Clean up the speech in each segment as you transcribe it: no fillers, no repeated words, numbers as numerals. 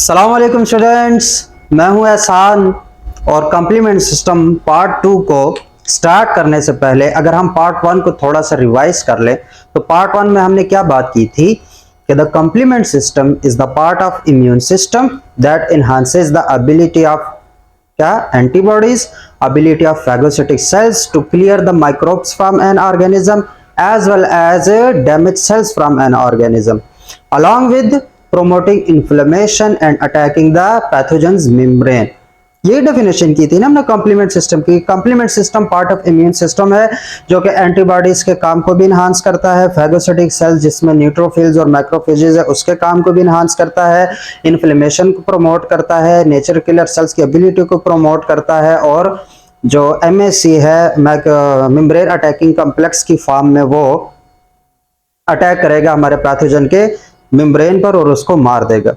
अस्सलाम वालेकुम स्टूडेंट्स, मैं हूं एहसान। और कम्प्लीमेंट सिस्टम पार्ट 2 को स्टार्ट करने से पहले अगर हम पार्ट 1 को थोड़ा सा रिवाइज कर ले तो पार्ट 1 में हमने क्या बात की थी कि the complement system is the part of immune system that enhances the ability of क्या antibodies, ability of phagocytic cells to clear the microbes from an organism as well as damaged cells from an organism, along with promoting inflammation and attacking the pathogens membrane। ये definition की थी ना हमने complement system की। Complement system part of immune system है जो कि antibodies के काम को भी इनहांस करता है, फैगोसिटिक सेल्स जिसमें न्यूट्रोफिल्स और मैक्रोफेजेस है उसके काम को भी इनहांस करता है, इन्फ्लेमेशन को प्रमोट करता है, नेचर किलर सेल्स की एबिलिटी को प्रमोट करता है, और जो MSC है मेम्ब्रेन अटैकिंग कॉम्प्लेक्स की फॉर्म में वो अटैक करेगा हमारे पैथोजन के मेम्ब्रेन पर और उसको मार देगा।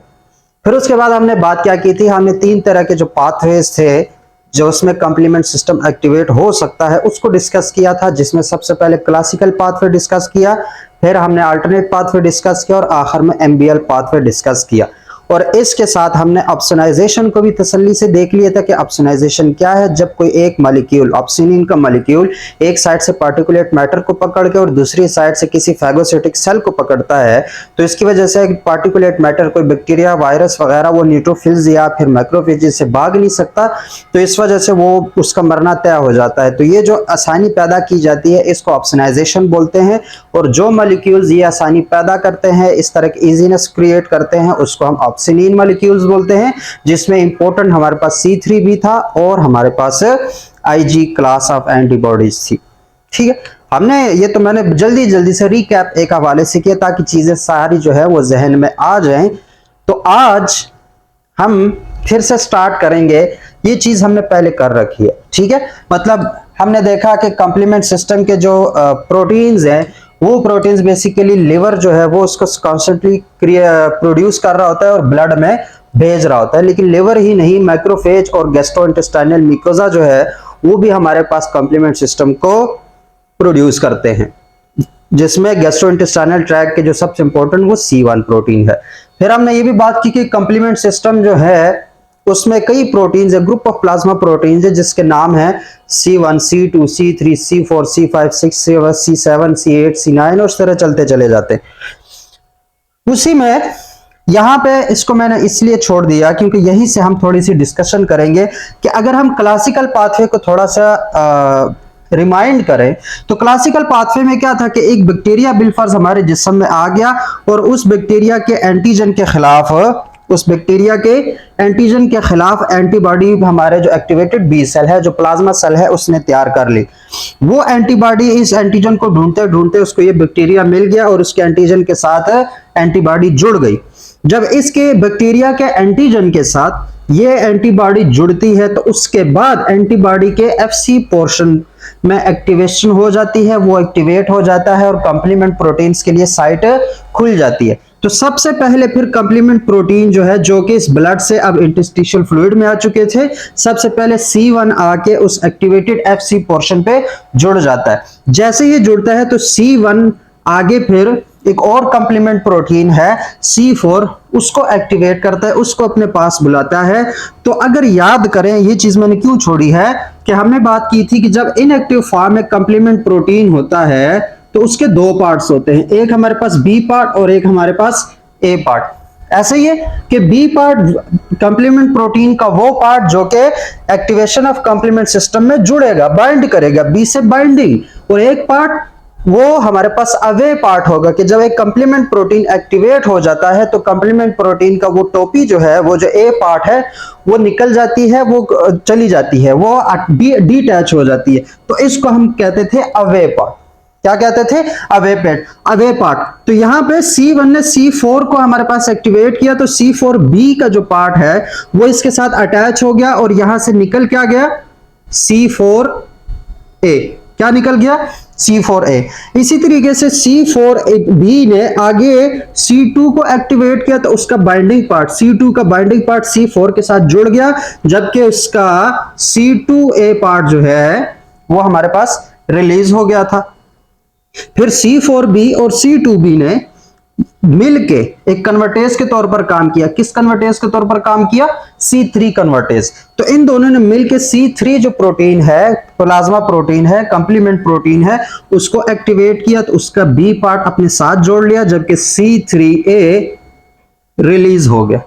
फिर उसके बाद हमने बात क्या की थी, हमने 3 तरह के जो पाथवेज थे जो उसमें कॉम्प्लीमेंट सिस्टम एक्टिवेट हो सकता है उसको डिस्कस किया था, जिसमें सबसे पहले क्लासिकल पाथवे डिस्कस किया, फिर हमने अल्टरनेट पाथवे डिस्कस किया और आखिर में MBL पाथवे डिस्कस किया। और इसके साथ हमने ऑप्सनाइजेशन को भी तसल्ली से देख लिया था कि ऑप्सनाइजेशन क्या है। जब कोई एक मॉलिक्यूल, ऑप्सिनिन का मॉलिक्यूल एक साइड से पार्टिकुलेट मैटर को पकड़ के और दूसरी साइड से किसी फैगोसिटिक सेल को पकड़ता है तो इसकी वजह से पार्टिकुलेट मैटर, कोई बैक्टीरिया, वायरस वगैरह, वो न्यूट्रोफिल्स या फिर मैक्रोफेजेस से भाग नहीं सकता, तो इस वजह से वो उसका मरना तय हो जाता है। तो ये जो आसानी पैदा की जाती है इसको ऑप्सनाइजेशन बोलते हैं, और जो मॉलिक्यूल्स ये आसानी पैदा करते हैं, इस तरह की इजीनेस क्रिएट करते हैं, उसको हम ऑप्सिनिन मॉलिक्यूल्स बोलते हैं, जिसमें इंपॉर्टेंट हमारे पास C3 भी था और हमारे पास IG क्लास ऑफ एंटीबॉडीज थी। ठीक है, हमने ये तो मैंने जल्दी से रिकैप एक हवाले से किया ताकि चीजें सारी जो है वो जहन में आ जाएं। तो आज हम फिर से स्टार्ट करेंगे, ये चीज हमने पहले कर रखी है। ठीक है, मतलब हमने देखा कि कॉम्प्लीमेंट सिस्टम के जो प्रोटीन्स हैं वो प्रोटीन्स बेसिकली लिवर जो है वो उसको कॉन्स्टेंटली प्रोड्यूस कर रहा होता है और ब्लड में भेज रहा होता है, लेकिन लिवर ही नहीं, माइक्रोफेज और गैस्ट्रोइंटेस्टाइनल म्यूकोसा जो है वो भी हमारे पास कॉम्प्लीमेंट सिस्टम को प्रोड्यूस करते हैं, जिसमें गैस्ट्रोइंटेस्टाइनल ट्रैक्ट के जो सबसे इंपॉर्टेंट वो C1 प्रोटीन है। फिर हमने ये भी बात की कि कॉम्प्लीमेंट सिस्टम जो है उसमें कई प्रोटीन्स है, ग्रुप ऑफ प्लाज्मा प्रोटीन्स है जिसके नाम है C1, C2, C3, C4, C5, C7, C8, C9 और इस तरह चलते चले जाते हैं। उसी में यहां पे इसको मैंने इसलिए छोड़ दिया क्योंकि यहीं से हम थोड़ी सी डिस्कशन करेंगे कि अगर हम क्लासिकल पाथवे को थोड़ा सा रिमाइंड करें तो क्लासिकल पाथवे में क्या था कि एक बैक्टीरिया बिलफर्ज हमारे जिस्म में आ गया और उस बैक्टीरिया के एंटीजन के खिलाफ एंटीबॉडी हमारे जो एक्टिवेटेड बी सेल है, जो प्लाज्मा सेल है, उसने तैयार कर ली। वो एंटीबॉडी इस एंटीजन को ढूंढते ढूंढते उसको ये बैक्टीरिया मिल गया और उसके एंटीजन के साथ एंटीबॉडी जुड़ गई। जब इसके बैक्टीरिया के एंटीजन के साथ ये एंटीबॉडी जुड़ती है तो उसके बाद एंटीबॉडी के FC पोर्शन में एक्टिवेशन हो जाती है, वो एक्टिवेट हो जाता है और कॉम्प्लीमेंट प्रोटीन्स के लिए साइट खुल जाती है। तो सबसे पहले फिर कॉम्प्लीमेंट प्रोटीन जो है जो कि इस ब्लड से अब इंटरस्टिशियल फ्लूइड में आ चुके थे, सबसे पहले C1 आके उस एक्टिवेटेड FC पोर्शन पे जुड़ जाता है। जैसे ही जुड़ता है तो C1 आगे फिर एक और कॉम्प्लीमेंट प्रोटीन है C4, उसको एक्टिवेट करता है, उसको अपने पास बुलाता है। तो अगर याद करें ये चीज मैंने क्यों छोड़ी है कि हमने बात की थी कि जब इनएक्टिव फॉर्म में कॉम्प्लीमेंट प्रोटीन होता है तो उसके 2 पार्ट्स होते हैं, एक हमारे पास B पार्ट और एक हमारे पास A पार्ट। ऐसे ही है कि B पार्ट कॉम्प्लीमेंट प्रोटीन का वो पार्ट जो कि एक्टिवेशन ऑफ कॉम्प्लीमेंट सिस्टम में जुड़ेगा, बाइंड करेगा, B से बाइंडिंग, और एक पार्ट वो हमारे पास अवे पार्ट होगा कि जब एक कॉम्प्लीमेंट प्रोटीन एक्टिवेट हो जाता है तो कॉम्प्लीमेंट प्रोटीन का वो टोपी जो है, वो जो A पार्ट है वो निकल जाती है, वो चली जाती है, वो डिटैच हो जाती है। तो इसको हम कहते थे अवे पार्ट। क्या कहते थे? Away part. तो यहाँ पे C1 ने C4 को हमारे पास एक्टिवेट किया तो C4B का जो पार्ट है वो इसके साथ अटैच हो गया और यहां से निकल क्या गया? C4A। क्या निकल गया? C4A। इसी तरीके से C4B ने आगे C2 को एक्टिवेट किया तो उसका बाइंडिंग पार्ट, C2 का बाइंडिंग पार्ट C4 के साथ जुड़ गया, जबकि उसका C2A पार्ट जो है वो हमारे पास रिलीज हो गया था। फिर C4B और C2B ने मिलके एक कन्वर्टेज के तौर पर काम किया। किस कन्वर्टेज के तौर पर काम किया? C3 convertase. तो इन दोनों ने मिलके C3 जो प्रोटीन है, प्लाज्मा प्रोटीन है, कंप्लीमेंट प्रोटीन है, उसको एक्टिवेट किया, तो उसका B पार्ट अपने साथ जोड़ लिया, जबकि C3A रिलीज हो गया।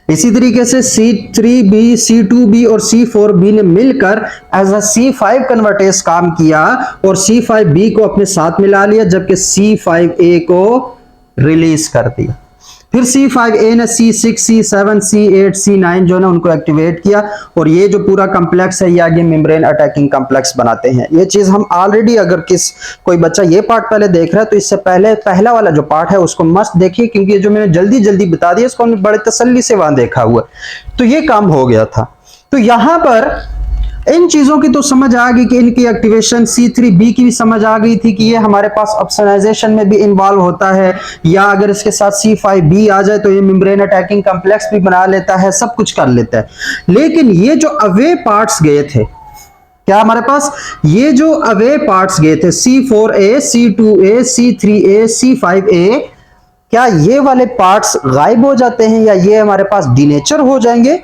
इसी तरीके से C3B, C2B और C4B ने मिलकर एज अ C5 कन्वर्टेज काम किया और C5B को अपने साथ मिला लिया, जबकि C5A को रिलीज कर दिया। फिर C5A ने C6, C7, C8, C9 जो है ना उनको एक्टिवेट किया, और ये जो पूरा कॉम्प्लेक्स है ये आगे मेम्ब्रेन अटैकिंग कॉम्प्लेक्स बनाते हैं। ये चीज हम ऑलरेडी, अगर कोई बच्चा ये पार्ट पहले देख रहा है तो इससे पहले पहला वाला जो पार्ट है उसको मस्त देखिए, क्योंकि जो मैंने जल्दी जल्दी बता दिया इसको हमने बड़े तसल्ली से वहां देखा हुआ, तो ये काम हो गया था। तो यहां पर इन चीजों की तो समझ आ गई कि इनकी एक्टिवेशन, C3B की भी समझ आ गई थी कि ये हमारे पास ऑप्सोनाइजेशन में भी इन्वॉल्व होता है, या अगर इसके साथ C5B आ जाए तो ये मेम्ब्रेन अटैकिंग कॉम्प्लेक्स भी बना लेता है, सब कुछ कर लेता है। लेकिन ये जो अवे पार्ट्स गए थे, क्या हमारे पास ये जो अवे पार्ट्स गए थे C4A, C2A, C3A, C5A, क्या ये वाले पार्ट्स गायब हो जाते हैं या ये हमारे पास डिनेचर हो जाएंगे?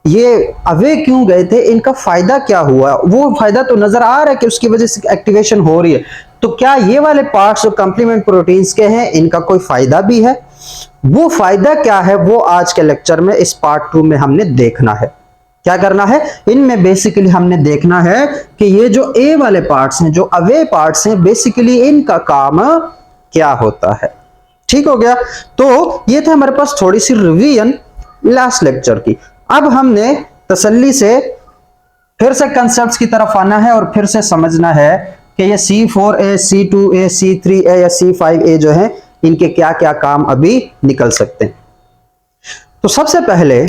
ये अवे क्यों गए थे, इनका फायदा क्या हुआ? वो फायदा तो नजर आ रहा है कि उसकी वजह से एक्टिवेशन हो रही है। तो क्या ये वाले पार्ट्स जो कंप्लीमेंट प्रोटीन्स के हैं इनका कोई फायदा भी है? वो फायदा क्या है वो आज के लेक्चर में इस पार्ट 2 में हमने देखना है। क्या करना है? इनमें बेसिकली हमने देखना है कि ये जो ए वाले पार्ट्स हैं, जो अवे पार्ट्स हैं, बेसिकली इनका काम क्या होता है। ठीक हो गया। तो ये था हमारे पास थोड़ी सी रिवीजन लास्ट लेक्चर की। अब हमने तसल्ली से फिर से कंसेप्ट्स की तरफ आना है और फिर से समझना है कि ये C4A, C2A, C3A या C5A जो है इनके क्या क्या काम अभी निकल सकते हैं। तो सबसे पहले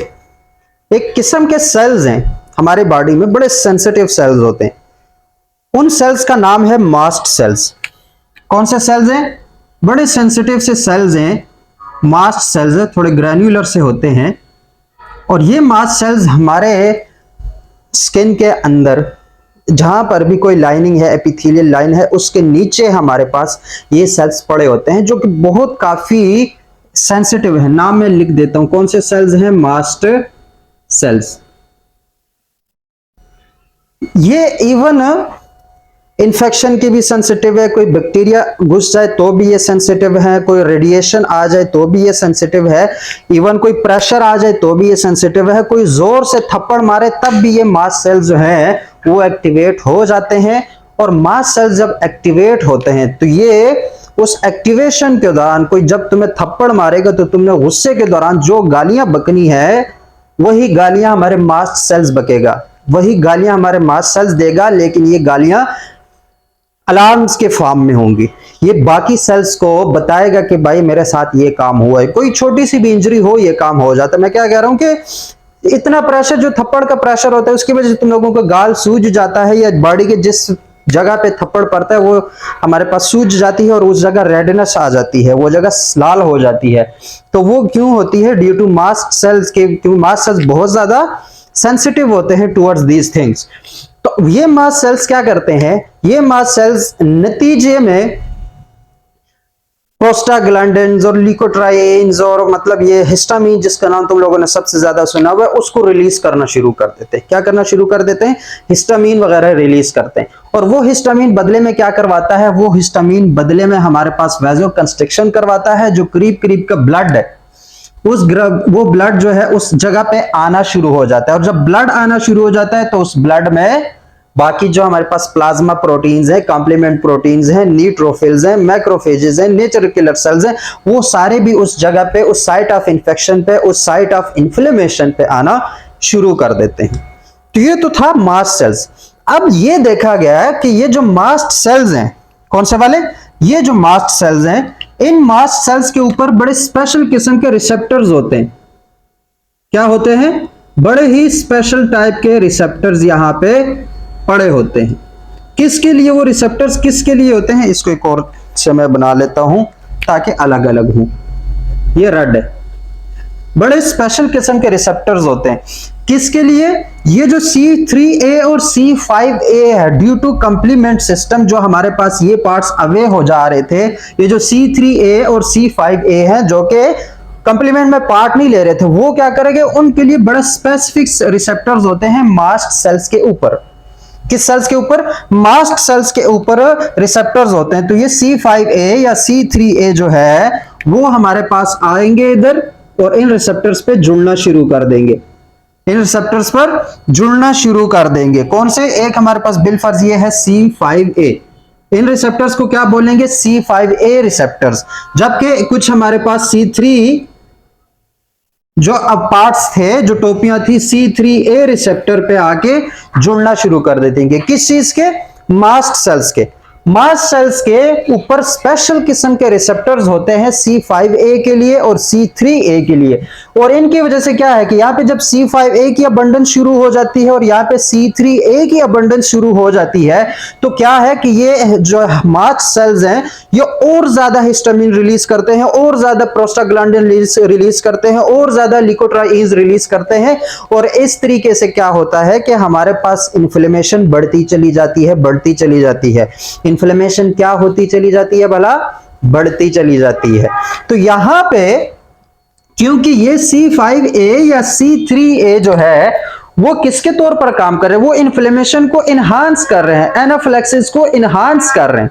एक किस्म के सेल्स हैं हमारे बॉडी में, बड़े सेंसिटिव सेल्स होते हैं। उन सेल्स का नाम है मास्ट सेल्स। कौन से सेल्स हैं? बड़े सेंसिटिव से सेल्स हैं, मास्ट सेल्स है, थोड़े ग्रैन्युलर से होते हैं। और ये मास्ट सेल्स हमारे स्किन के अंदर जहां पर भी कोई लाइनिंग है, एपिथेलियल लाइन है, उसके नीचे हमारे पास ये सेल्स पड़े होते हैं, जो कि बहुत काफी सेंसिटिव है। नाम मैं लिख देता हूं, कौन से सेल्स हैं? Mast cells. ये इवन इन्फेक्शन की भी सेंसिटिव है, कोई बैक्टीरिया घुस जाए तो भी ये सेंसिटिव है, कोई रेडिएशन आ जाए तो भी ये सेंसिटिव है, इवन कोई प्रेशर आ जाए तो भी ये सेंसिटिव है, कोई जोर से थप्पड़ मारे तब भी ये मास्ट सेल्स जो हैं वो एक्टिवेट हो जाते हैं। और मास्ट सेल्स जब एक्टिवेट होते हैं तो ये उस एक्टिवेशन के दौरान, कोई जब तुम्हें थप्पड़ मारेगा तो तुमने गुस्से के दौरान जो गालियां बकनी है वही गालियां हमारे मास्ट सेल्स बकेगा, वही गालियां हमारे मास्ट सेल्स देगा, लेकिन ये गालियां अलार्म्स के फॉर्म में होंगी। ये बाकी सेल्स को बताएगा कि भाई मेरे साथ ये काम हुआ है। कोई छोटी सी भी इंजरी हो ये काम हो जाता है। मैं क्या कह रहा हूं कि इतना प्रेशर, जो थप्पड़ का प्रेशर होता है उसकी वजह से तुम लोगों का गाल सूज जाता है, या बॉडी के जिस जगह पे थप्पड़ पड़ता है वो हमारे पास सूज जाती है और उस जगह रेडनेस आ जाती है, वो जगह लाल हो जाती है। तो वो क्यों होती है? ड्यू टू मास्ट सेल्स के, क्योंकि मास्ट सेल्स बहुत ज्यादा सेंसिटिव होते हैं टुवर्ड्स दीज थिंग्स। तो ये मास्ट सेल्स क्या करते हैं? ये मास्ट सेल्स नतीजे में प्रोस्टाग्लैंडिन्स और ल्यूकोट्राइन्स और मतलब ये हिस्टामीन जिसका नाम तुम लोगों ने सबसे ज्यादा सुना हुआ है, उसको रिलीज करना शुरू कर देते हैं। क्या करना शुरू कर देते हैं? हिस्टामीन वगैरह रिलीज करते हैं। और वो हिस्टामीन बदले में क्या करवाता है? वो हिस्टामीन बदले में हमारे पास वैजो कंस्ट्रिक्शन करवाता है, जो करीब करीब का ब्लड है वो ब्लड जो है उस जगह पे आना शुरू हो जाता है। और जब ब्लड आना शुरू हो जाता है तो उस ब्लड में बाकी जो हमारे पास प्लाज्मा प्रोटीन्स हैं, कॉम्प्लीमेंट प्रोटीन्स हैं, न्यूट्रोफिल्स हैं, मैक्रोफेजेस हैं, नेचुरल किलर सेल्स हैं, वो सारे भी उस जगह पे, उस साइट ऑफ इंफेक्शन पे, उस साइट ऑफ इन्फ्लेमेशन पे आना शुरू कर देते हैं। तो ये तो था मास्ट सेल्स। अब ये देखा गया है कि ये जो मास्ट सेल्स हैं, कौन से वाले? ये जो मास्ट सेल्स हैं, इन मास्ट सेल्स के ऊपर बड़े स्पेशल किस्म के रिसेप्टर्स होते हैं। क्या होते हैं? बड़े ही स्पेशल टाइप के रिसेप्टर्स यहां पे पड़े होते हैं। किसके लिए वो रिसेप्टर्स किसके लिए होते हैं? इसको एक और से मैं बना लेता हूं ताकि अलग अलग हो। ये रेड है, बड़े स्पेशल किस्म के रिसेप्टर्स होते हैं। किसके लिए? ये जो C3A और C5A है, ड्यू टू कंप्लीमेंट सिस्टम जो हमारे पास ये पार्ट्स अवे हो जा रहे थे, ये जो C3A और C5A है जो कि कंप्लीमेंट में पार्ट नहीं ले रहे थे, वो क्या करेंगे, उनके लिए बड़ा स्पेसिफिक रिसेप्टर्स होते हैं मास्ट सेल्स के ऊपर। किस सेल्स के ऊपर? मास्ट सेल्स के ऊपर रिसेप्टर्स होते हैं। तो ये C5A या C3A जो है वो हमारे पास आएंगे इधर और इन रिसेप्टर्स पे जुड़ना शुरू कर देंगे, इन रिसेप्टर्स पर जुड़ना शुरू कर देंगे। कौन से? एक हमारे पास बिलफर्ज ये है C5A, इन रिसेप्टर्स को क्या बोलेंगे? C5A receptors. जबकि कुछ हमारे पास C3 जो अब पार्ट्स थे, जो टोपियां थी, C3A रिसेप्टर पे आके जुड़ना शुरू कर देते। किस चीज के? मास्ट सेल्स के। मास्ट सेल्स के ऊपर स्पेशल किस्म के रिसेप्टर्स होते हैं C5A के लिए और C3A के लिए, और इनकी वजह से क्या है कि यहाँ पे जब C5A की अबंडेंस शुरू हो जाती है और यहाँ पे C3A की अबंडेंस शुरू हो जाती है, तो क्या है कि ये जो मास्ट सेल्स हैं ये और ज्यादा हिस्टामिन रिलीज करते हैं, और ज्यादा प्रोस्टाग्लैंडिन रिलीज करते हैं, और ज्यादा लिकोट्राइन्स रिलीज करते हैं, और इस तरीके से क्या होता है कि हमारे पास इन्फ्लेमेशन बढ़ती चली जाती है, बढ़ती चली जाती है। इन्फ्लेमेशन क्या होती चली जाती है भला? बढ़ती चली जाती है। तो यहां पे क्योंकि ये C5A या C3A जो है वो किसके तौर पर काम कर रहे हैं? वो इन्फ्लेमेशन को इनहांस कर रहे हैं, एनाफिलैक्सिस को इनहांस कर रहे हैं,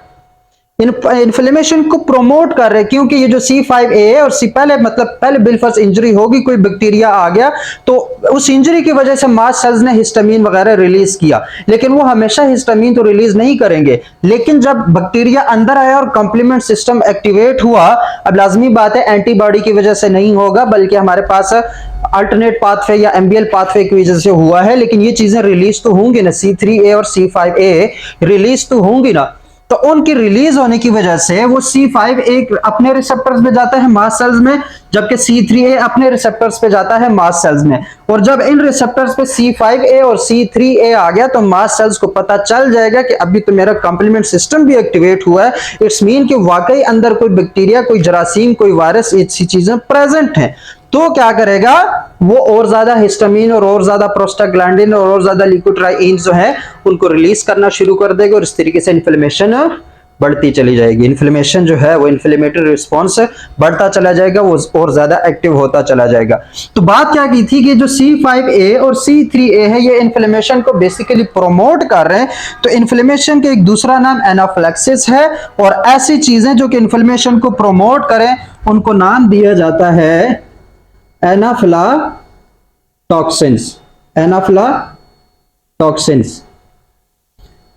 इन्फ्लेमेशन को प्रोमोट कर रहे हैं। क्योंकि ये जो C5A है और पहले बिलफर्ज इंजरी होगी, कोई बैक्टीरिया आ गया, तो उस इंजरी की वजह से मास्ट सेल्स ने हिस्टामिन वगैरह रिलीज किया, लेकिन वो हमेशा हिस्टामिन तो रिलीज नहीं करेंगे। लेकिन जब बैक्टीरिया अंदर आया और कंप्लीमेंट सिस्टम एक्टिवेट हुआ, अब लाजमी बात है एंटीबॉडी की वजह से नहीं होगा, बल्कि हमारे पास अल्टरनेट पाथवे या एमबीएल पाथवे की वजह से हुआ है, लेकिन ये चीजें रिलीज तो होंगी ना, C3A और C5A रिलीज तो होंगी ना। तो उनकी रिलीज होने की वजह से वो C5A अपने रिसेप्टर्स पे जाता है मास्ट सेल्स में, जबकि C3A अपने रिसेप्टर्स पे जाता है मास्ट सेल्स में। और जब इन रिसेप्टर्स पे C5A और C3A आ गया तो मास्ट सेल्स को पता चल जाएगा कि अभी तो मेरा कंप्लीमेंट सिस्टम भी एक्टिवेट हुआ है, इट्स मीन कि वाकई अंदर कोई बैक्टीरिया, कोई जरासीम, कोई वायरस, ऐसी चीजें प्रेजेंट हैं। तो क्या करेगा वो, और ज्यादा हिस्टामिन और ज्यादा प्रोस्टाग्लैंडिन और ज्यादा लिकोट्राइन्स जो है उनको रिलीज करना शुरू कर देगा, और इस तरीके से इन्फ्लेमेशन बढ़ती चली जाएगी। इन्फ्लेमेशन जो है वो इन्फ्लेमेटरी रिस्पॉन्स बढ़ता चला जाएगा, वो और ज्यादा एक्टिव होता चला जाएगा। तो बात क्या की थी कि जो C5A और C3A है ये इन्फ्लेमेशन को बेसिकली प्रोमोट कर रहे हैं। तो इन्फ्लेमेशन का एक दूसरा नाम एनाफिलैक्सिस है, और ऐसी चीजें जो कि इन्फ्लेमेशन को प्रोमोट करें उनको नाम दिया जाता है एनाफिलाटॉक्सिन्स। एनाफिलाटॉक्सिन्स।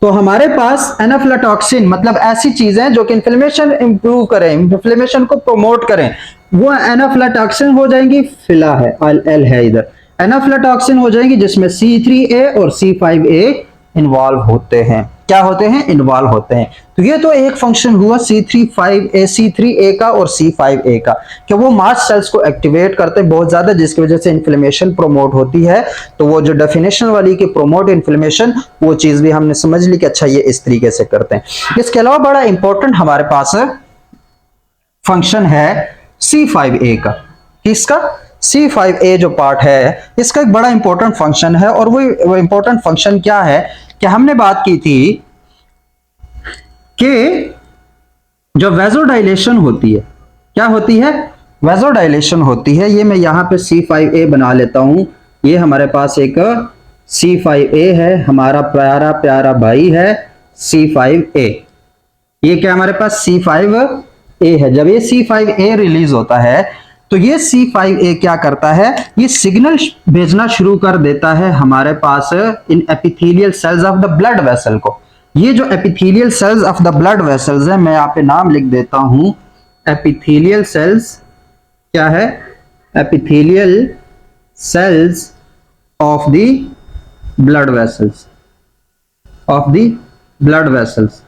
तो हमारे पास एनाफिलाटॉक्सिन मतलब ऐसी चीजें जो कि इन्फ्लेमेशन इंप्रूव करें, इन्फ्लेमेशन को प्रमोट करें, वो एनाफिलाटॉक्सिन हो जाएंगी। फिला है, एल है इधर, एनाफिलाटॉक्सिन हो जाएंगी जिसमें C3A और C5A इन्वॉल्व होते हैं। क्या होते हैं? इन्वॉल्व होते हैं। तो ये तो एक फंक्शन हुआ C3A का और C5A का, कि वो मास्ट सेल्स को एक्टिवेट करते हैं बहुत ज्यादा, जिसकी वजह से इन्फ्लेमेशन प्रोमोट होती है। तो वो जो डेफिनेशन वाली कि प्रोमोट इन्फ्लेमेशन, वो चीज भी हमने समझ ली कि अच्छा ये इस तरीके से करते हैं। इसके अलावा बड़ा इंपॉर्टेंट हमारे पास फंक्शन है C5A का। किसका? C5A जो पार्ट है इसका एक बड़ा इंपॉर्टेंट फंक्शन है, और वो इंपॉर्टेंट फंक्शन क्या है कि हमने बात की थी कि जो वेजोडाइलेशन होती है, क्या होती है? वेजोडाइलेशन होती है। ये मैं यहां पे C5A बना लेता हूं। ये हमारे पास एक C5A है, हमारा प्यारा प्यारा भाई है C5A। ये क्या हमारे पास C5A है। जब ये C5A रिलीज होता है तो ये C5A क्या करता है? ये सिग्नल भेजना शुरू कर देता है हमारे पास in epithelial cells of the blood vessel को। ये जो epithelial cells of the blood vessels है, मैं यहाँ पे नाम लिख देता हूं एपिथेलियल सेल्स। क्या है? Epithelial cells of the blood vessels, of the blood vessels.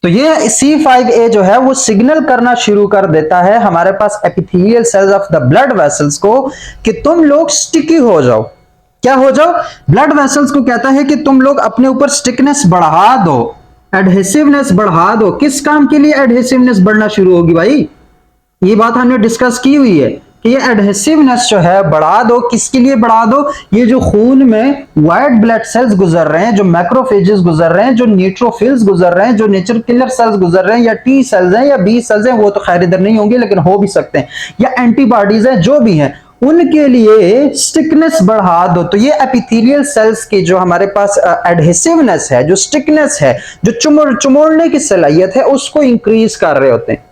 तो ये C5A जो है वो सिग्नल करना शुरू कर देता है हमारे पास epithelial cells of the blood vessels को कि तुम लोग स्टिकी हो जाओ। क्या हो जाओ? ब्लड वेसल्स को कहता है कि तुम लोग अपने ऊपर स्टिकनेस बढ़ा दो, एडहेसिवनेस बढ़ा दो। किस काम के लिए एडहेसिवनेस बढ़ना शुरू होगी भाई? ये बात हमने डिस्कस की हुई है कि ये एडहेसिवनेस जो है बढ़ा दो। किसके लिए बढ़ा दो? ये जो खून में व्हाइट ब्लड सेल्स गुजर रहे हैं, जो मैक्रोफेजेस गुजर रहे हैं, जो न्यूट्रोफिल्स गुजर रहे हैं, जो नेचर किलर सेल्स गुजर रहे हैं, या टी सेल्स हैं या बी सेल्स हैं, वो तो खैर इधर नहीं होंगे लेकिन हो भी सकते हैं, या एंटीबॉडीज हैं, जो भी हैं, उनके लिए स्टिकनेस बढ़ा दो। तो ये एपिथेलियल सेल्स की जो हमारे पास एडहेसिवनेस है, जो स्टिकनेस है, जो चुमोड़ने की सलाहियत है, उसको इंक्रीज कर रहे होते हैं।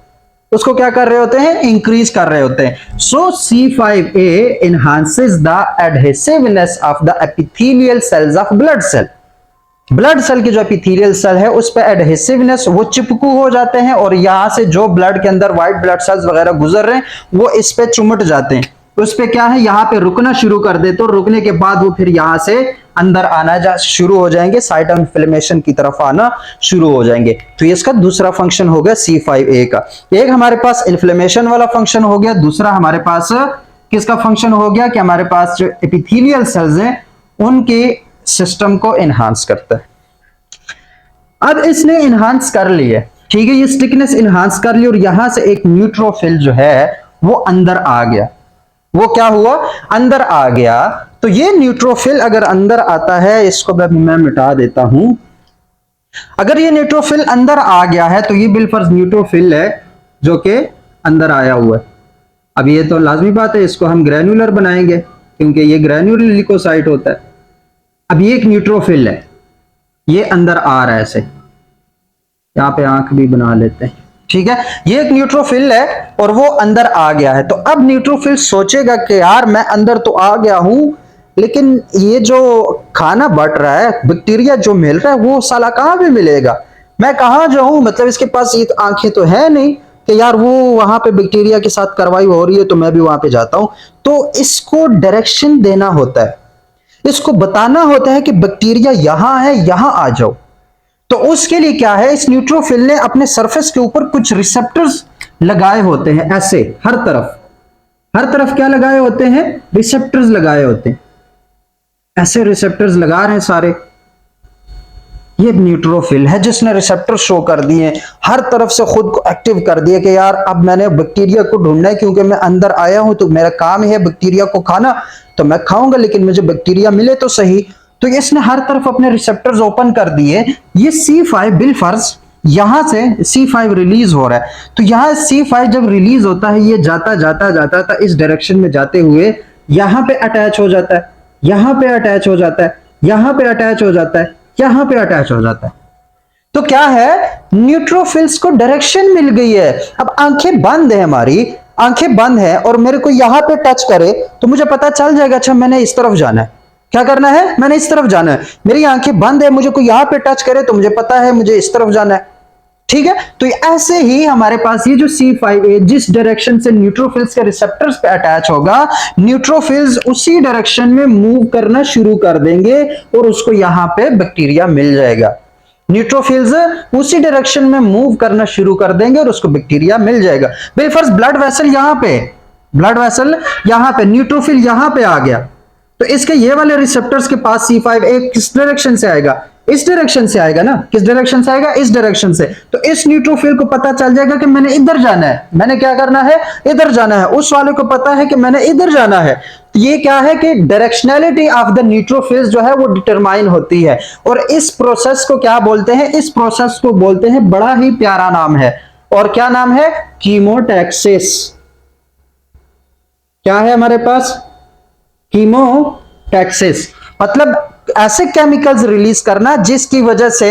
उसको क्या कर रहे होते हैं? इंक्रीज कर रहे होते हैं। सो C5a enhances the adhesiveness of the epithelial cells of blood cell। Blood cell की जो एपिथेलियल सेल है उस पे एडहेसिवनेस, वो चिपकू हो जाते हैं और यहां से जो ब्लड के अंदर व्हाइट ब्लड सेल्स वगैरह गुजर रहे हैं वो इस पे चुमट जाते हैं। उस पे क्या है? यहां पे रुकना शुरू कर देते, तो रुकने के बाद वो फिर यहां से अंदर आना शुरू हो जाएंगे, साइट ऑफ इन्फ्लेमेशन की तरफ आना शुरू हो जाएंगे। तो ये इसका दूसरा फंक्शन हो गया C5a का। एक हमारे पास इन्फ्लेमेशन वाला फंक्शन हो गया, दूसरा हमारे पास किसका फंक्शन हो गया कि हमारे पास जो एपिथेलियल सेल्स हैं उनके सिस्टम को एनहांस करता है। अब इसने एनहांस कर लिया, ठीक है, ये स्टिकनेस एनहांस कर ली और यहां से एक न्यूट्रोफिल जो है वो अंदर आ गया। वो क्या हुआ? अंदर आ गया। तो ये न्यूट्रोफिल अगर अंदर आता है, इसको मैं मिटा देता हूं। अगर ये न्यूट्रोफिल अंदर आ गया है तो ये बिलफर्ज न्यूट्रोफिल है जो कि अंदर आया हुआ है। अब ये तो लाजमी बात है, इसको हम ग्रैन्युलर बनाएंगे क्योंकि ये ग्रैन्युलर ल्यूकोसाइट होता है। अब ये एक न्यूट्रोफिल है, ये अंदर आ रहा है, ऐसे यहां पे आंख भी बना लेते हैं, ठीक है। ये एक न्यूट्रोफिल है और वो अंदर आ गया है। तो अब न्यूट्रोफिल सोचेगा कि यार मैं अंदर तो आ गया हूं, लेकिन ये जो खाना बट रहा है, बैक्टीरिया जो मिल रहा है, वो साला कहां पे मिलेगा? मैं कहां जाऊं? मतलब इसके पास ये आंखें तो है नहीं कि यार वो वहां पे बैक्टीरिया के साथ कार्रवाई हो रही है तो मैं भी वहां पे जाता हूं। तो इसको डायरेक्शन देना होता है, इसको बताना होता है कि बैक्टीरिया यहां है, यहां आ जाओ। तो उसके लिए क्या है, इस न्यूट्रोफिल ने अपने सरफेस के ऊपर कुछ रिसेप्टर्स लगाए होते हैं, ऐसे हर तरफ क्या लगाए होते हैं? रिसेप्टर्स लगाए होते हैं। ऐसे रिसेप्टर्स लगा रहे हैं सारे। ये न्यूट्रोफिल है जिसने रिसेप्टर शो कर दिए, हर तरफ से खुद को एक्टिव कर दिया कि यार अब मैंने बैक्टीरिया को ढूंढना है, क्योंकि मैं अंदर आया हूं तो मेरा काम है बैक्टीरिया को खाना, तो मैं खाऊंगा लेकिन मुझे बैक्टीरिया मिले तो सही। तो इसने हर तरफ अपने रिसेप्टर्स ओपन कर दिए। ये C5 बिलफर्ज यहां से C5 रिलीज हो रहा है, तो यहां C5 जब रिलीज होता है, ये जाता जाता जाता था इस डायरेक्शन में जाते हुए यहां पे अटैच हो जाता है, यहां पे अटैच हो जाता है, यहां पे अटैच हो जाता है, यहां पे अटैच हो जाता है। तो क्या है, न्यूट्रोफिल्स को डायरेक्शन मिल गई है। अब आंखें बंद है, हमारी आंखें बंद है और मेरे को यहां पे टच करे तो मुझे पता चल जाएगा, अच्छा मैंने इस तरफ जाना है। क्या करना है? मैंने इस तरफ जाना है। मेरी आंखें बंद है, मुझे कोई यहां पे टच करे तो मुझे पता है मुझे इस तरफ जाना है, ठीक है। तो ऐसे ही हमारे पास ये जो C5a जिस डायरेक्शन से न्यूट्रोफिल्स के रिसेप्टर्स पे अटैच होगा, न्यूट्रोफिल्स उसी डायरेक्शन में मूव करना शुरू कर देंगे और उसको यहां पे बैक्टीरिया मिल जाएगा। न्यूट्रोफिल्स उसी डायरेक्शन में मूव करना शुरू कर देंगे और उसको बैक्टीरिया मिल जाएगा। बेफर्ज ब्लड वेसल यहां पे, ब्लड वेसल यहां पे, न्यूट्रोफिल यहां पे आ गया, तो इसके ये वाले रिसेप्टर्स के पास C5a किस डायरेक्शन से आएगा? इस डायरेक्शन से आएगा ना। किस डायरेक्शन से आएगा? इस डायरेक्शन से। तो इस न्यूट्रोफिल को पता चल जाएगा कि मैंने इधर जाना है, मैंने क्या करना है? इधर जाना है। उस वाले को पता है कि मैंने इधर जाना है। तो ये क्या है कि डायरेक्शनैलिटी ऑफ द न्यूट्रोफिल्स जो है वो डिटरमाइन होती है। और इस प्रोसेस को क्या बोलते हैं? इस प्रोसेस को बोलते हैं, बड़ा ही प्यारा नाम है, और क्या नाम है? कीमोटैक्सिस। क्या है हमारे पास? कीमोटैक्सिस। मतलब ऐसे केमिकल्स रिलीज करना जिसकी वजह से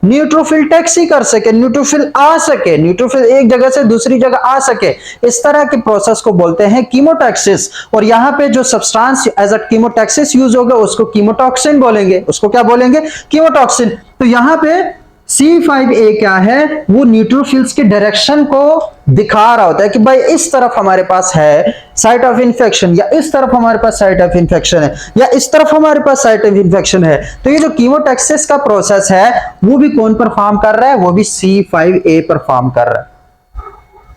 न्यूट्रोफिल टैक्सी कर सके, न्यूट्रोफिल आ सके, न्यूट्रोफिल एक जगह से दूसरी जगह आ सके। इस तरह के प्रोसेस को बोलते हैं कीमोटैक्सिस। और यहां पे जो substance as a chemotaxis use होगा उसको कीमोटॉक्सिन बोलेंगे। उसको क्या बोलेंगे? कीमोटॉक्सिन। तो यहां पे C5a क्या है? वो न्यूट्रोफिल्स के डायरेक्शन को दिखा रहा होता है कि भाई इस तरफ हमारे पास है साइट ऑफ इन्फेक्शन, या इस तरफ हमारे पास साइट ऑफ इन्फेक्शन है, या इस तरफ हमारे पास साइट ऑफ इन्फेक्शन है। तो ये जो कीमोटैक्सिस का प्रोसेस है वो भी कौन परफॉर्म कर रहा है? वो भी C5a परफॉर्म कर रहा है।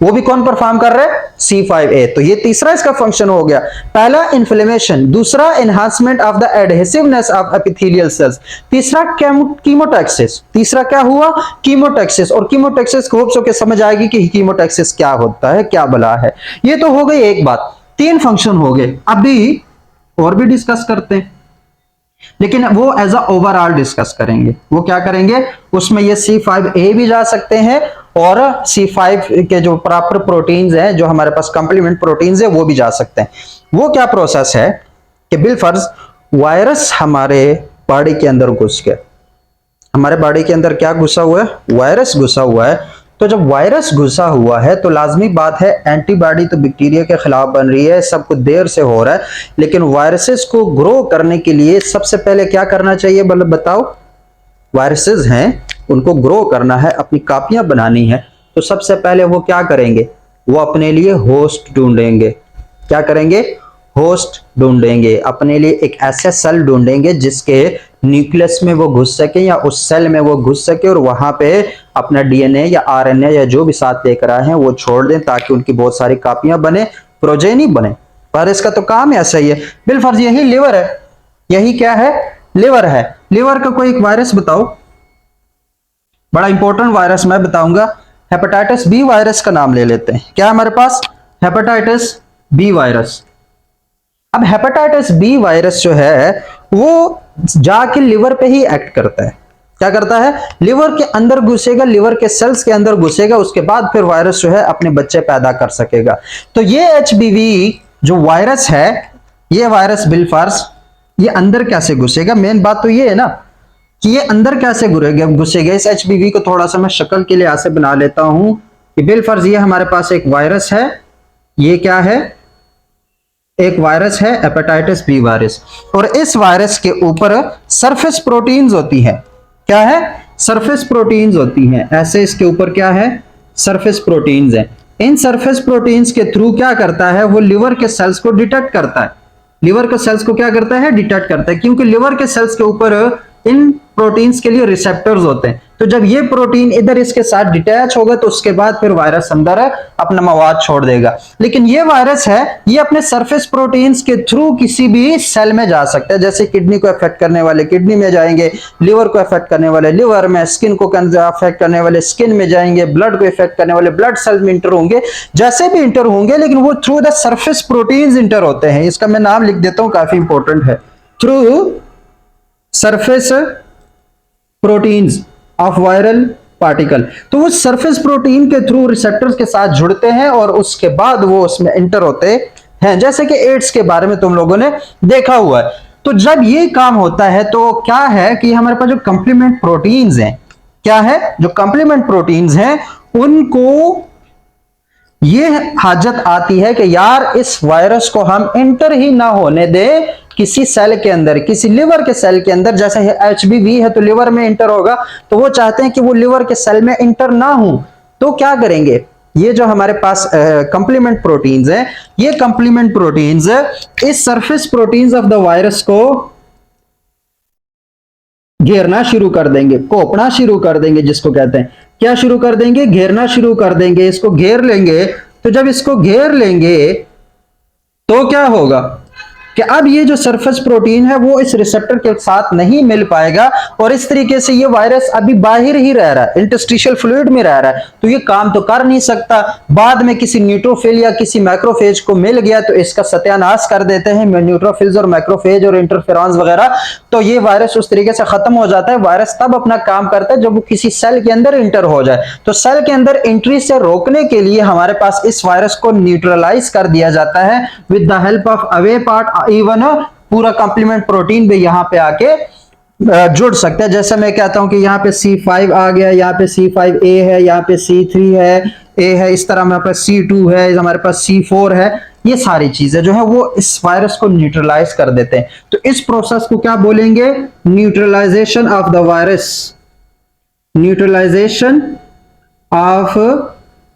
वो भी कौन परफॉर्म कर रहा है? C5a। तो ये तीसरा इसका फंक्शन हो गया। पहला इन्फ्लेमेशन, दूसरा enhancement of the adhesiveness of epithelial cells, तीसरा कीमोटैक्सिस। तीसरा क्या हुआ? कीमोटैक्सिस। और कीमोटैक्सिस खूब सो के समझ आएगी कि कीमोटैक्सिस क्या होता है, क्या बला है। ये तो हो गई एक बात। 3 फंक्शन हो गए। अभी और भी डिस्कस करते हैं, लेकिन वो एज अ ओवरऑल डिस्कस करेंगे। वो क्या करेंगे, उसमें ये C5A भी जा सकते हैं और C5 के जो प्रॉपर प्रोटीन्स हैं, जो हमारे पास कंप्लीमेंट प्रोटीन्स है, वो भी जा सकते हैं। वो क्या प्रोसेस है कि बिलफर्ज वायरस हमारे बॉडी के अंदर घुस गया, हमारे बॉडी के अंदर क्या घुसा हुआ है, वायरस घुसा हुआ है। तो जब वायरस घुसा हुआ है तो लाजमी बात है एंटीबॉडी तो बैक्टीरिया के खिलाफ बन रही है, सब कुछ देर से हो रहा है, लेकिन वायरसेस को ग्रो करने के लिए सबसे पहले क्या करना चाहिए, बताओ। वायरसेस हैं, उनको ग्रो करना है, अपनी कॉपियां बनानी है, तो सबसे पहले वो क्या करेंगे, वो अपने लिए होस्ट ढूंढेंगे। क्या करेंगे, होस्ट ढूंढेंगे, अपने लिए एक ऐसा सेल ढूंढेंगे जिसके न्यूक्लियस में वो घुस सके या उस सेल में वो घुस सके और वहां पे अपना डीएनए या आरएनए या जो भी साथ लेकर आए हैं वो छोड़ दें, ताकि उनकी बहुत सारी कॉपियां बने, प्रोजेनी बने। वायरस का तो काम ऐसा ही है। बिलफर्ज यही लिवर है, यही क्या है, लिवर है। लिवर का कोई एक वायरस बताओ, बड़ा इंपॉर्टेंट वायरस मैं बताऊंगा। हेपेटाइटिस बी वायरस का नाम ले लेते हैं। क्या हमारे पास, हेपेटाइटिस बी वायरस। अब हेपेटाइटिस बी वायरस जो है वो जाके लिवर पे ही एक्ट करता है। क्या करता है, लिवर के अंदर घुसेगा, लिवर के सेल्स के अंदर घुसेगा, उसके बाद फिर वायरस जो है अपने बच्चे पैदा कर सकेगा। तो ये एचबीवी जो वायरस है, ये वायरस बिलफर्ज ये अंदर कैसे घुसेगा, मेन बात तो ये है ना कि ये अंदर कैसे घुसेगा। इस एचबीवी को थोड़ा सा मैं शक्ल के लिए ऐसे बना लेता हूं कि बिलफर्ज ये हमारे पास एक वायरस है, ये क्या है, एक वायरस है हेपेटाइटिस बी वायरस, और इस वायरस के ऊपर सरफेस प्रोटीन्स होती है। क्या है, सरफेस प्रोटीन्स होती हैं। ऐसे इसके ऊपर क्या है, सरफेस प्रोटीन्स हैं। इन सरफेस प्रोटीन्स के थ्रू क्या करता है, वो लिवर के सेल्स को डिटेक्ट करता है। लिवर के सेल्स को क्या करता है, डिटेक्ट करता है, क्योंकि लिवर के सेल्स के ऊपर इन प्रोटीन्स के लिए रिसेप्टर्स होते हैं। तो जब ये प्रोटीन इधर इसके साथ डिटैच होगा तो उसके बाद फिर वायरस अंदर अपना मवाद छोड़ देगा। लेकिन ये वायरस है, ये अपने सरफेस प्रोटीन्स के थ्रू किसी भी सेल में जा सकता है। जैसे किडनी को अफेक्ट करने वाले किडनी में जाएंगे, लिवर को अफेक्ट करने वाले लिवर में, स्किन को अफेक्ट करने वाले स्किन में जाएंगे, ब्लड को अफेक्ट करने वाले ब्लड सेल में इंटर होंगे, जैसे भी इंटर होंगे, लेकिन वो through the surface proteins inter होते हैं। इसका मैं नाम लिख देता हूं, काफी इंपॉर्टेंट है, through surface proteins of viral particle. तो वो सरफेस प्रोटीन के थ्रू रिसेप्टर्स के साथ जुड़ते हैं और उसके बाद वो उसमें एंटर होते हैं, जैसे कि एड्स के बारे में तुम लोगों ने देखा हुआ है। तो जब ये काम होता है तो क्या है कि हमारे पास जो कंप्लीमेंट प्रोटीन्स हैं, क्या है, जो कंप्लीमेंट प्रोटीन्स हैं, उनको ये हाजत आती है कि यार इस वायरस को हम इंटर ही ना होने दें किसी सेल के अंदर, किसी लिवर के सेल के अंदर। जैसे एचबीवी है तो लिवर में इंटर होगा, तो वो चाहते हैं कि वो लिवर के सेल में इंटर ना हो। तो क्या करेंगे, ये जो हमारे पास कंप्लीमेंट प्रोटीन्स हैं, ये कंप्लीमेंट प्रोटीन्स इस surface proteins of the virus को घेरना शुरू कर देंगे, कोपना शुरू कर देंगे, जिसको कहते हैं क्या शुरू कर देंगे, घेरना शुरू कर देंगे, इसको घेर लेंगे। तो जब इसको घेर लेंगे तो क्या होगा कि अब ये जो सरफेस प्रोटीन है वो इस रिसेप्टर के साथ नहीं मिल पाएगा और इस तरीके से ये वायरस अभी बाहर ही रह रहा है, इंटरस्टिशियल फ्लूइड में रह रहा है, तो ये काम तो कर नहीं सकता। बाद में किसी न्यूट्रोफिल या किसी मैक्रोफेज को मिल गया तो इसका सत्यानाश कर देते हैं न्यूट्रोफिल्स और मैक्रोफेज और इंटरफेरॉन्स वगैरह, तो ये वायरस उस तरीके से खत्म हो जाता है। वायरस तब अपना काम करता है जब वो किसी सेल के अंदर इंटर हो जाए। तो सेल के अंदर एंट्री से रोकने के लिए हमारे पास इस वायरस को न्यूट्रलाइज कर दिया जाता है with the help of away part. Even पूरा कंप्लीमेंट प्रोटीन भी यहां पे आके जुड़ सकता है। जैसे मैं कहता हूं कि यहाँ पे C5 आ गया, यहाँ पे C5A है, यहाँ पे C3 है, A है, इस तरह हमारे पास C2 है, हमारे पास C4 है, ये सारी चीजें जो है वो इस वायरस को न्यूट्रलाइज कर देते हैं। तो इस प्रोसेस को क्या बोलेंगे, neutralisation of the virus, neutralisation of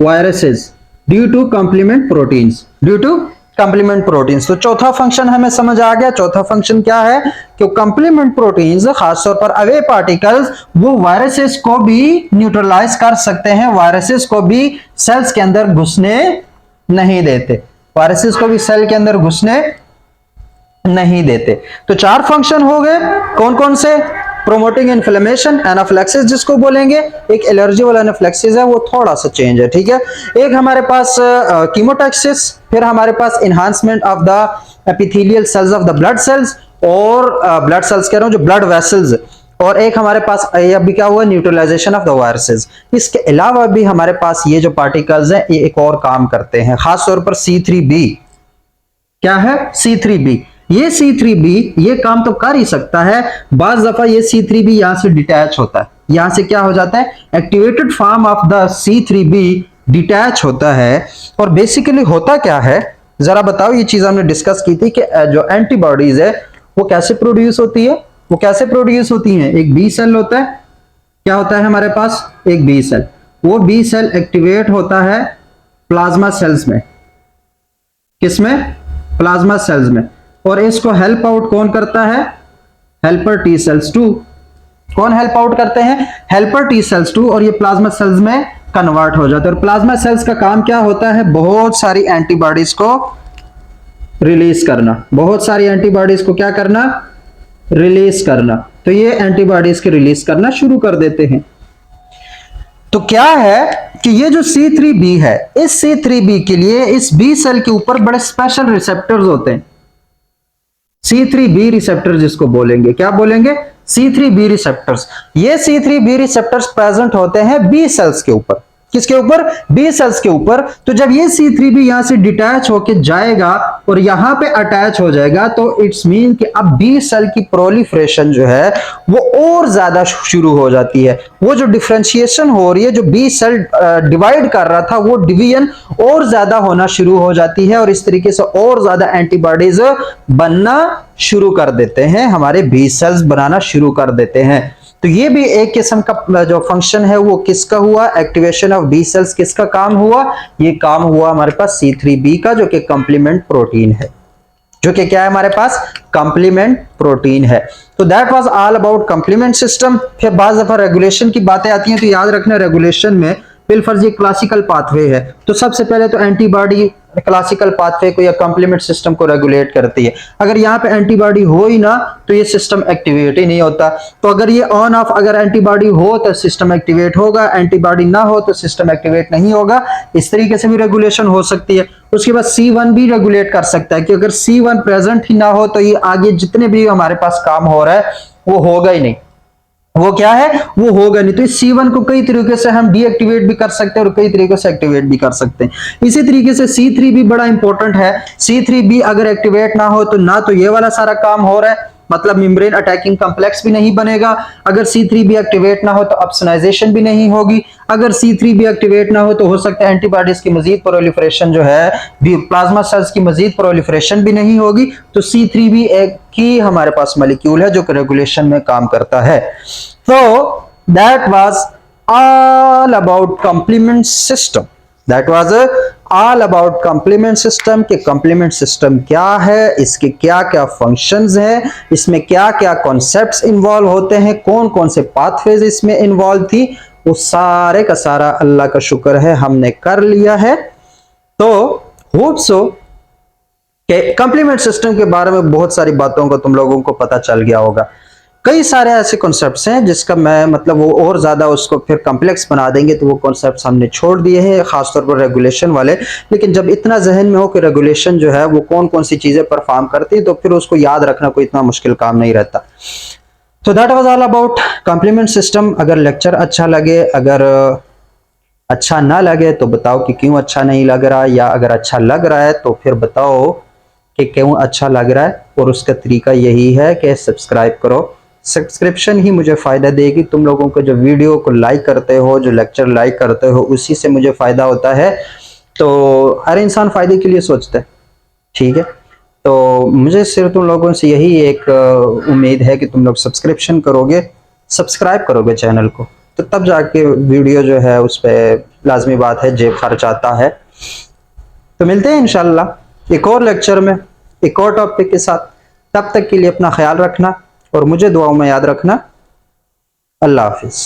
viruses due to complement proteins, due to complement proteins. तो चौथा फंक्शन हमें समझ आ गया। चौथा फंक्शन क्या है कि कंप्लीमेंट प्रोटीन्स, खासतौर पर अवे पार्टिकल्स, वो वायरसेस को भी न्यूट्रलाइज कर सकते हैं, वायरसेस को भी सेल्स के अंदर घुसने नहीं देते, वायरसेस को भी सेल के अंदर घुसने नहीं देते। तो 4 फंक्शन हो गए, कौन कौन से, प्रोमोटिंग इन्फ्लेमेशन, एनाफिलैक्सिस जिसको बोलेंगे, एक एलर्जी वाला एनाफिलैक्सिस है, वो थोड़ा सा चेंज है, ठीक है। एक हमारे पास कीमोटैक्सिस, फिर हमारे पास enhancement of the epithelial cells of the blood cells, और ब्लड सेल्स कह रहा हूं जो ब्लड वेसल्स, और एक हमारे पास अभी क्या हुआ, न्यूट्रलाइजेशन ऑफ द वायरसेस। इसके अलावा भी हमारे पास ये जो पार्टिकल्स हैं ये एक और काम करते हैं, खास तौर पर C3b। क्या है C3b? ये C3b ये काम तो कर ही सकता है, बाज दफा ये C3b यहां से डिटैच होता है, यहां से क्या हो जाता है, activated form of the C3b detach होता है। और बेसिकली होता क्या है जरा बताओ, ये चीज हमने डिस्कस की थी कि जो एंटीबॉडीज है वो कैसे प्रोड्यूस होती है, वो कैसे प्रोड्यूस होती हैं। एक बी सेल होता है, क्या होता है हमारे पास, एक बी सेल, वो बी सेल एक्टिवेट होता है प्लाज्मा सेल्स में, किसमें, प्लाज्मा सेल्स में, और इसको हेल्प आउट कौन करता है, हेल्पर टी सेल्स 2। कौन हेल्प आउट करते हैं, हेल्पर टी सेल्स 2, और ये प्लाज्मा सेल्स में कन्वर्ट हो जाते हैं। और प्लाज्मा सेल्स का काम क्या होता है, बहुत सारी एंटीबॉडीज को रिलीज करना, बहुत सारी एंटीबॉडीज को क्या करना, रिलीज करना। तो ये एंटीबॉडीज के रिलीज करना शुरू कर देते हैं। तो क्या है कि ये जो C3b है, इस C3b के लिए इस बी सेल के ऊपर बड़े स्पेशल रिसेप्टर्स होते हैं, C3b रिसेप्टर जिसको बोलेंगे, क्या बोलेंगे, C3b रिसेप्टर्स। ये C3b रिसेप्टर्स प्रेजेंट होते हैं बी सेल्स के ऊपर, किसके ऊपर, बी सेल्स के ऊपर। तो जब ये C3b यहां से डिटैच होके जाएगा और यहां पे अटैच हो जाएगा, तो इट्स मीन कि अब बी सेल की प्रोलिफरेशन जो है वो और ज्यादा शुरू हो जाती है। वो जो डिफरेंशिएशन हो रही है, जो बी सेल डिवाइड कर रहा था, वो डिवीजन और ज्यादा होना शुरू हो जाती है, और इस तरीके से और ज्यादा एंटीबॉडीज बनना शुरू कर देते हैं, हमारे बी सेल्स बनाना शुरू कर देते हैं। तो ये भी एक किस्म का जो फंक्शन है वो किसका हुआ, एक्टिवेशन ऑफ बी सेल्स किसका काम हुआ, ये काम हुआ हमारे पास C3b का, जो कि कंप्लीमेंट प्रोटीन है, जो कि क्या है हमारे पास, कंप्लीमेंट प्रोटीन है। तो that was all about complement system. फिर बाज दफा रेगुलेशन की बातें आती हैं, तो याद रखना रेगुलेशन में बिलफर्ज ये क्लासिकल पाथवे है। तो सबसे पहले तो एंटीबॉडी क्लासिकल पाथवे को या कंप्लीमेंट सिस्टम को रेगुलेट करती है। अगर यहाँ पे एंटीबॉडी हो ही ना तो ये सिस्टम एक्टिवेट ही नहीं होता। तो अगर ये ऑन ऑफ, अगर एंटीबॉडी हो तो सिस्टम एक्टिवेट होगा, एंटीबॉडी ना हो तो सिस्टम एक्टिवेट नहीं होगा। इस तरीके से भी रेगुलेशन हो सकती है। उसके बाद C1 भी रेगुलेट कर सकता है कि अगर C1 प्रेजेंट ही ना हो तो ये आगे जितने भी हमारे पास काम हो रहा है वो होगा ही नहीं, वो क्या है, वो होगा नहीं। तो इस C1 को कई तरीके से हम डीएक्टिवेट भी कर सकते हैं और कई तरीके से एक्टिवेट भी कर सकते हैं। इसी तरीके से C3b बड़ा इंपॉर्टेंट है। C3b अगर एक्टिवेट ना हो तो ना तो ये वाला सारा काम हो रहा है, मतलब मेम्ब्रेन अटैकिंग कॉम्प्लेक्स भी नहीं बनेगा। अगर C3b एक्टिवेट ना हो तो अपसोनाइजेशन भी नहीं होगी। अगर C3b एक्टिवेट ना हो तो हो सकता है एंटीबॉडीज की मजीद प्रोलिफरेशन जो है, प्लाज्मा सेल्स की मजीद प्रोलिफरेशन भी नहीं होगी। तो C3b एक ही हमारे पास मॉलिक्यूल है जो कि रेगुलेशन में काम करता है। तो that was all about complement system, that was all about complement system के कंप्लीमेंट सिस्टम क्या है, इसके क्या क्या फंक्शंस हैं, इसमें क्या क्या कॉन्सेप्ट्स इन्वॉल्व होते हैं, कौन कौन से पाथवेज इसमें इन्वॉल्व थी, वो सारे का सारा अल्लाह का शुक्र है हमने कर लिया है। तो होप सो कि कंप्लीमेंट सिस्टम के बारे में बहुत सारी बातों को तुम लोगों को पता चल गया होगा। कई सारे ऐसे कॉन्सेप्ट्स हैं जिसका मैं मतलब वो और ज्यादा उसको फिर कॉम्प्लेक्स बना देंगे, तो वो कॉन्सेप्ट्स हमने छोड़ दिए हैं, खासतौर पर रेगुलेशन वाले। लेकिन जब इतना जहन में हो कि रेगुलेशन जो है वो कौन कौन सी चीजें परफॉर्म करती है, तो फिर उसको याद रखना कोई इतना मुश्किल काम नहीं रहता। तो that was all about complement system. अगर लेक्चर अच्छा लगे, अगर अच्छा ना लगे तो बताओ कि क्यों अच्छा नहीं लग रहा, या अगर अच्छा लग रहा है तो फिर बताओ कि क्यों अच्छा लग रहा है। और उसका तरीका यही है कि सब्सक्राइब करो, सब्सक्रिप्शन ही मुझे फ़ायदा देगी। तुम लोगों को जो वीडियो को लाइक करते हो, जो लेक्चर लाइक करते हो, उसी से मुझे फ़ायदा होता है। तो हर इंसान फ़ायदे के लिए सोचता है, ठीक है। तो मुझे सिर्फ तुम लोगों से यही एक उम्मीद है कि तुम लोग सब्सक्रिप्शन करोगे, सब्सक्राइब करोगे चैनल को, तो तब जाके वीडियो जो है उस पर लाजमी बात है जेब खर्च आता है। तो मिलते हैं इंशाल्लाह एक और लेक्चर में एक और टॉपिक के साथ। तब तक के लिए अपना ख्याल रखना और मुझे दुआओं में याद रखना। अल्लाह हाफिज़।